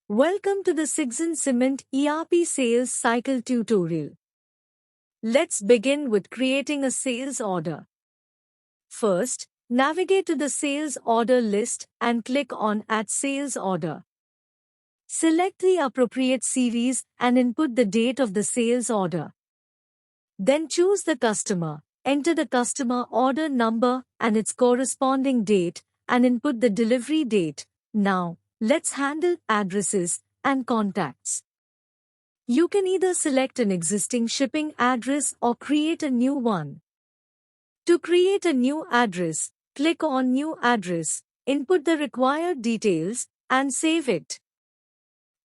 Welcome to the Sigson Cement ERP Sales Cycle tutorial. Let's begin with creating a sales order. First, navigate to the sales order list and click on Add Sales Order. Select the appropriate series and input the date of the sales order. Then choose the customer, enter the customer order number and its corresponding date, and input the delivery date. Now, let's handle addresses and contacts. You can either select an existing shipping address or create a new one. To create a new address, click on New Address, input the required details, and save it.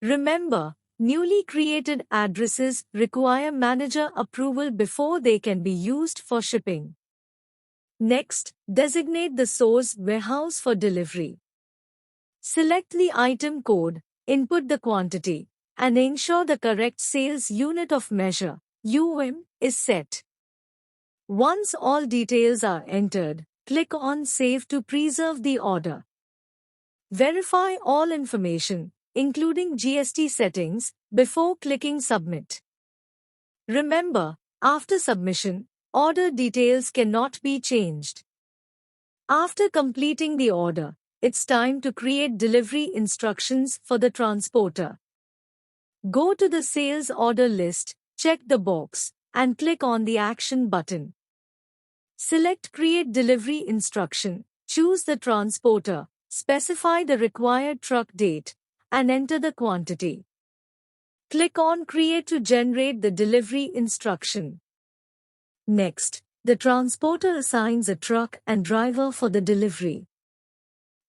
Remember, newly created addresses require manager approval before they can be used for shipping. Next, designate the source warehouse for delivery. Select the item code, input the quantity, and ensure the correct sales unit of measure UM is set. Once all details are entered, click on Save to preserve the order. Verify all information, including GST settings, before clicking Submit. Remember, after submission, order details cannot be changed. After completing the order, it's time to create delivery instructions for the transporter. Go to the sales order list, check the box, and click on the Action button. Select Create Delivery Instruction, choose the transporter, specify the required truck date, and enter the quantity. Click on Create to generate the delivery instruction. Next, the transporter assigns a truck and driver for the delivery.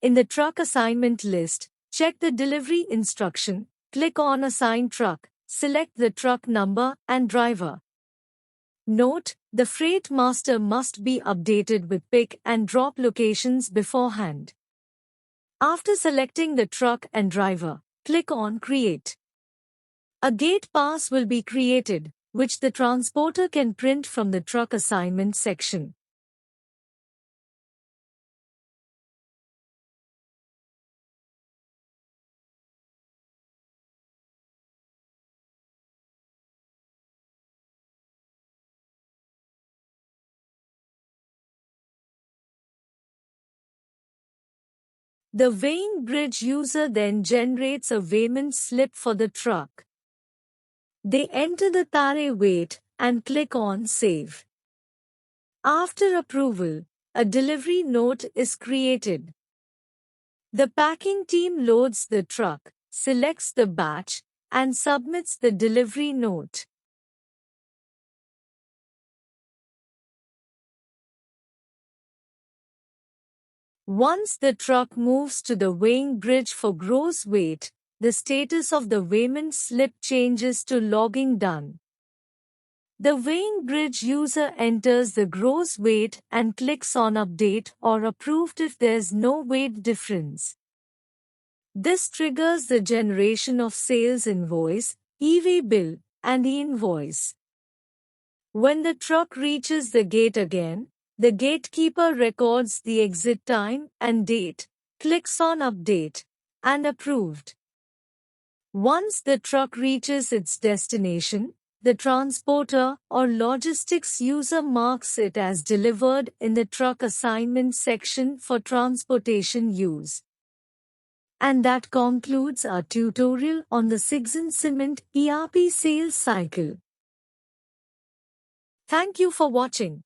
In the truck assignment list, check the delivery instruction, click on Assign Truck, select the truck number and driver. Note, the freight master must be updated with pick and drop locations beforehand. After selecting the truck and driver, click on Create. A gate pass will be created, which the transporter can print from the truck assignment section. The weighing bridge user then generates a weighment slip for the truck. They enter the tare weight and click on Save. After approval, a delivery note is created. The packing team loads the truck, selects the batch, and submits the delivery note. Once the truck moves to the weighing bridge for gross weight, the status of the weighment slip changes to Logging Done. The weighing bridge user enters the gross weight and clicks on Update or Approved if there's no weight difference. This triggers the generation of sales invoice, EV bill, and e-invoice. When the truck reaches the gate again, the gatekeeper records the exit time and date, clicks on Update, and Approved. Once the truck reaches its destination, the transporter or logistics user marks it as delivered in the truck assignment section for transportation use. And that concludes our tutorial on the Sigson Cement ERP sales cycle. Thank you for watching.